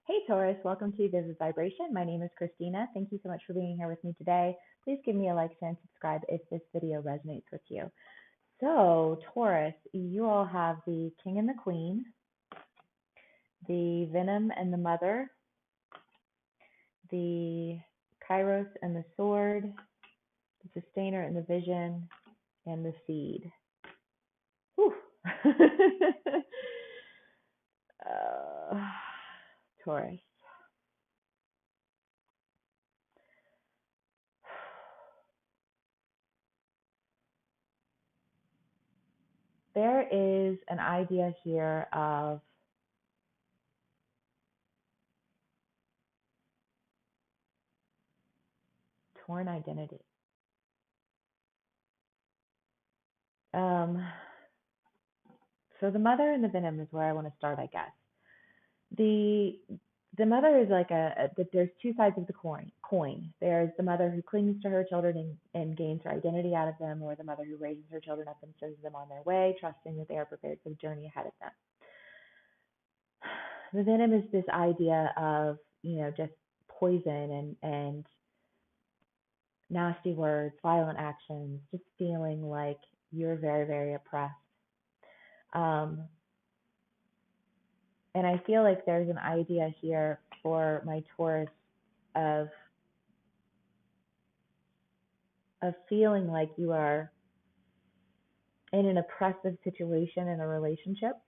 Hey Taurus, welcome to Vivid Vibration. My name is Christina. Thank you so much for being here with me today. Please give me a like, share, and subscribe if this video resonates with you. So, Taurus, you all have the King and the Queen, the Venom and the Mother, the Kairos and the Sword, the Sustainer and the Vision, and the Seed. Whew. Taurus. There is an idea here of torn identity. So the mother and the venom is where I want to start, I guess. The mother is like there's two sides of the coin. There's the mother who clings to her children and gains her identity out of them, or the mother who raises her children up and sends them on their way, trusting that they are prepared for the journey ahead of them. The venom is this idea of, just poison and nasty words, violent actions, just feeling like you're very, very oppressed. And I feel like there's an idea here for my Taurus of feeling like you are in an oppressive situation in a relationship.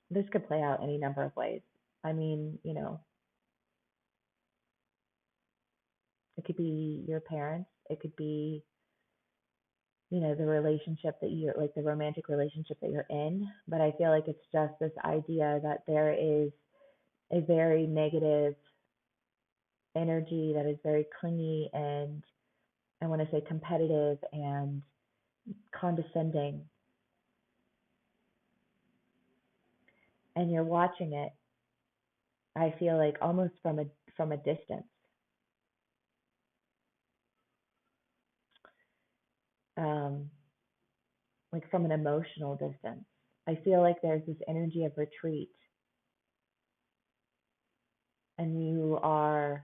This could play out any number of ways. I mean, it could be your parents. It could be, the relationship that you're, like the romantic relationship that you're in. But I feel like it's just this idea that there is a very negative energy that is very clingy and, I want to say, competitive and condescending. And you're watching it, I feel like, almost from a distance. Like from an emotional distance. I feel like there's this energy of retreat. And you are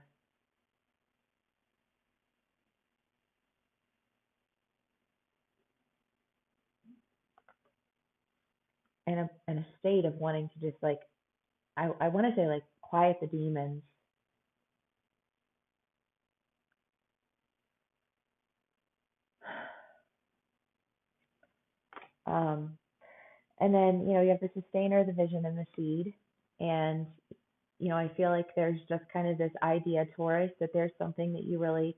in a state of wanting to just, like, I want to say, like, quiet the demons. And then, you have the sustainer, the vision, and the seed. And, I feel like there's just kind of this idea, Taurus, that there's something that you really,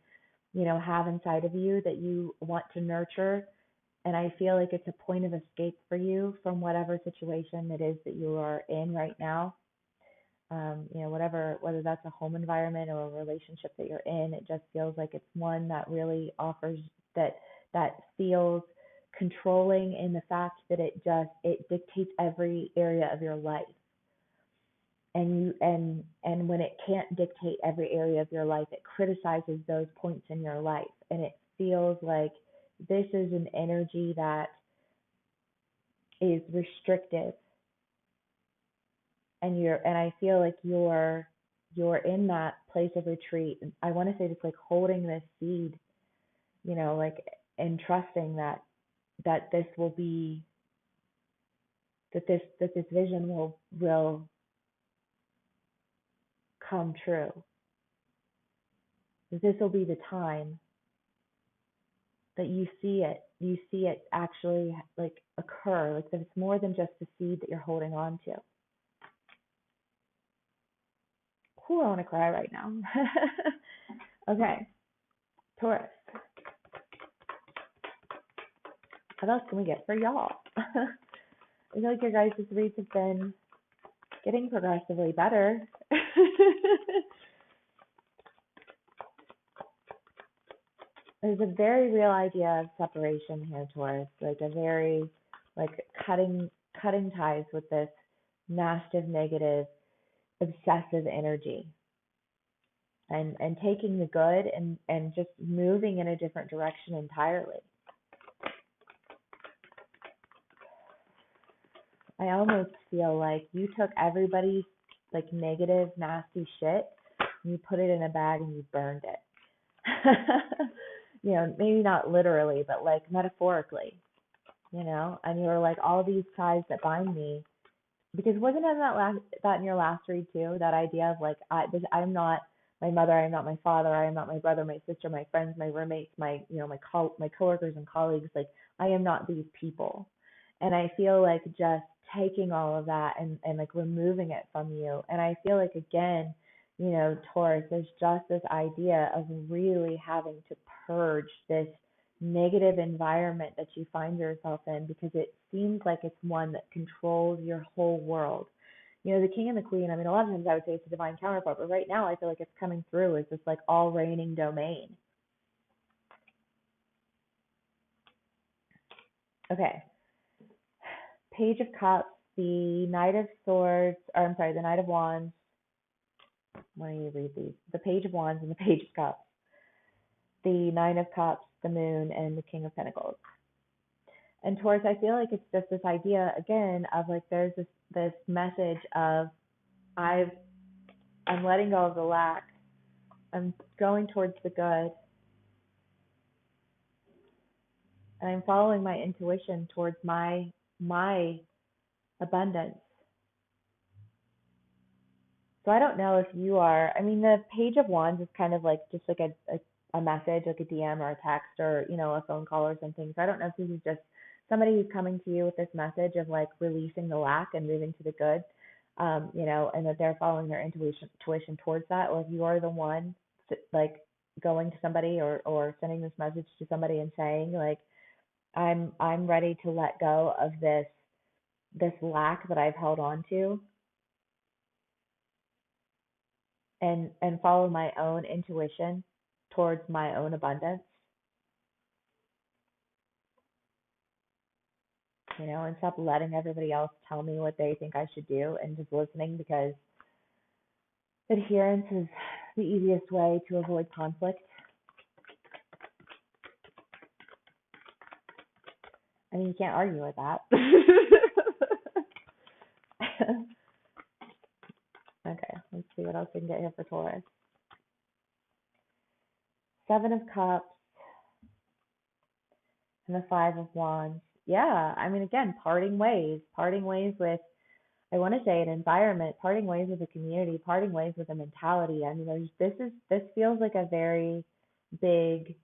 have inside of you that you want to nurture. And I feel like it's a point of escape for you from whatever situation it is that you are in right now. Whether that's a home environment or a relationship that you're in, it just feels like it's one that really offers that feels controlling in the fact that it dictates every area of your life. And when it can't dictate every area of your life, it criticizes those points in your life. And it feels like this is an energy that is restrictive. And I feel like you're in that place of retreat. I want to say just like holding this seed, like, and trusting that this will be, that this vision will come true. That this will be the time that you see it actually, like, occur, like that it's more than just the seed that you're holding on to. Cool, I want to cry right now. Okay, Taurus. What else can we get for y'all? I feel like your guys' reads have been getting progressively better. There's a very real idea of separation here, Taurus. Like a very, like, cutting ties with this massive, negative, obsessive energy. And taking the good and just moving in a different direction entirely. I almost feel like you took everybody's like negative, nasty shit and you put it in a bag and you burned it. Maybe not literally, but like metaphorically, and you were like, all these ties that bind me. Because wasn't it that in your last read too? That idea of like, I'm not my mother, I'm not my father, I am not my brother, my sister, my friends, my roommates, my coworkers and colleagues. Like, I am not these people. And I feel like just taking all of that and like removing it from you. And I feel like again, Taurus, there's just this idea of really having to purge this negative environment that you find yourself in because it seems like it's one that controls your whole world. The king and the queen, I mean, a lot of times I would say it's a divine counterpart, but right now I feel like it's coming through as this like all reigning domain. Okay. Page of Cups, the Knight of Swords, or I'm sorry, the Knight of Wands. Why don't you read these? The Page of Wands and the Page of Cups. The Nine of Cups, the Moon, and the King of Pentacles. And Taurus, I feel like it's just this idea again of like there's this message of I'm letting go of the lack. I'm going towards the good. And I'm following my intuition towards my abundance. So I don't know if you are, I mean, the Page of Wands is kind of like just like a message, like a DM or a text or, a phone call or something. So I don't know if this is just somebody who's coming to you with this message of like releasing the lack and moving to the good, and that they're following their intuition towards that, or if you are the one like going to somebody or sending this message to somebody and saying like, I'm ready to let go of this lack that I've held on to and follow my own intuition towards my own abundance, and stop letting everybody else tell me what they think I should do and just listening, because adherence is the easiest way to avoid conflict. I mean, you can't argue with that. Okay, let's see what else we can get here for Taurus. Seven of Cups and the Five of Wands. Yeah, I mean, again, parting ways with, I want to say, an environment, parting ways with a community, parting ways with a mentality. I mean, this feels like a very big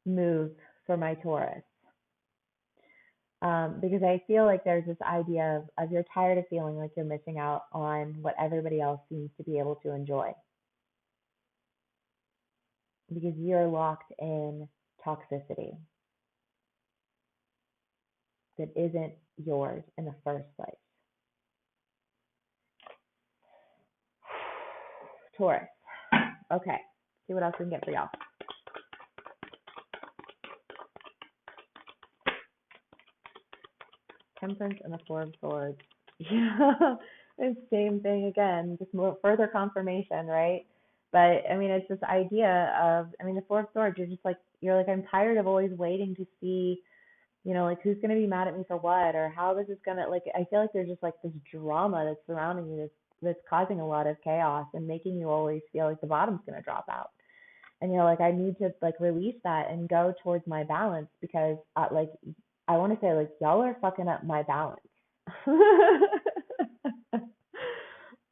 move for my Taurus. Because I feel like there's this idea of you're tired of feeling like you're missing out on what everybody else seems to be able to enjoy. Because you're locked in toxicity that isn't yours in the first place. Taurus. Okay, see what else we can get for y'all. Temperance and the Four of Swords. Yeah, it's same thing again, just more further confirmation, right? But I mean, it's this idea of, I mean, the Four of Swords, you're like, I'm tired of always waiting to see, like who's going to be mad at me for what, or how this is going to, like, I feel like there's just like this drama that's surrounding you that's causing a lot of chaos and making you always feel like the bottom's going to drop out. And you're like, I need to like release that and go towards my balance, because like, I want to say like, y'all are fucking up my balance.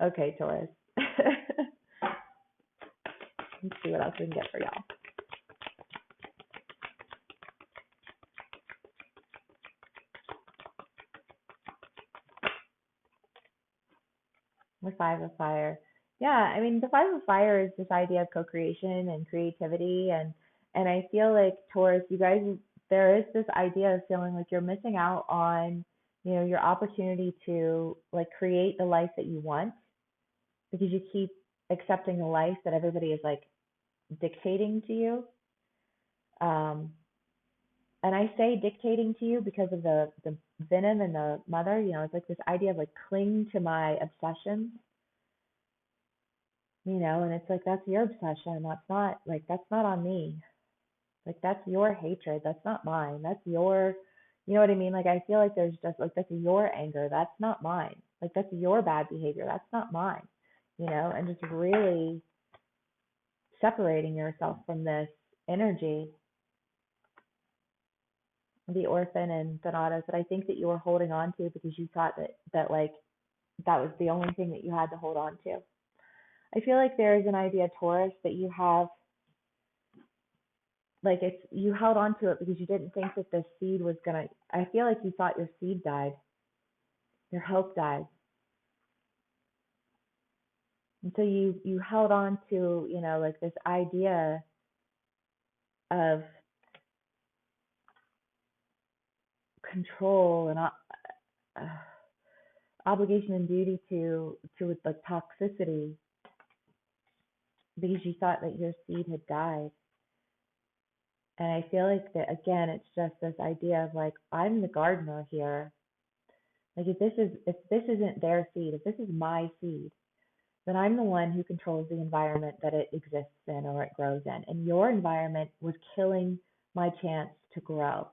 Okay, Taurus. Let's see what else we can get for y'all. The Five of Fire. Yeah, I mean, the Five of Fire is this idea of co-creation and creativity, and I feel like Taurus, you guys, there is this idea of feeling like you're missing out on, your opportunity to like create the life that you want, because you keep accepting the life that everybody is like dictating to you. And I say dictating to you because of the venom and the mother, it's like this idea of like cling to my obsessions, and it's like, that's your obsession. That's not on me. Like, that's your hatred. That's not mine. That's your, You know what I mean? Like, I feel like there's just like, that's your anger. That's not mine. Like, that's your bad behavior. That's not mine. And just really separating yourself from this energy, the orphan and Thanatos, that I think that you were holding on to because you thought that like that was the only thing that you had to hold on to. I feel like there is an idea, Taurus, that you have, like, it's, you held on to it because you didn't think that this seed was gonna, I feel like you thought your seed died, your hope died. And so you held on to, like, this idea of control and obligation and duty to like toxicity, because you thought that your seed had died. And I feel like that, again, it's just this idea of like, I'm the gardener here. Like, if this isn't their seed, if this is my seed, then I'm the one who controls the environment that it exists in or it grows in. And your environment was killing my chance to grow.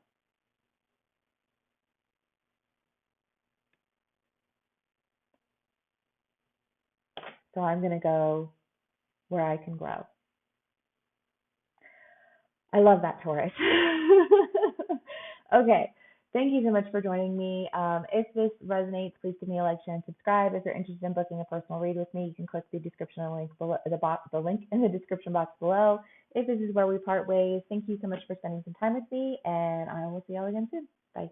So I'm going to go where I can grow. I love that, Taurus. Okay. Thank you so much for joining me. If this resonates, please give me a like, share, and subscribe. If you're interested in booking a personal read with me, you can click the description link below, the link in the description box below. If this is where we part ways, thank you so much for spending some time with me, and I will see y'all again soon. Bye.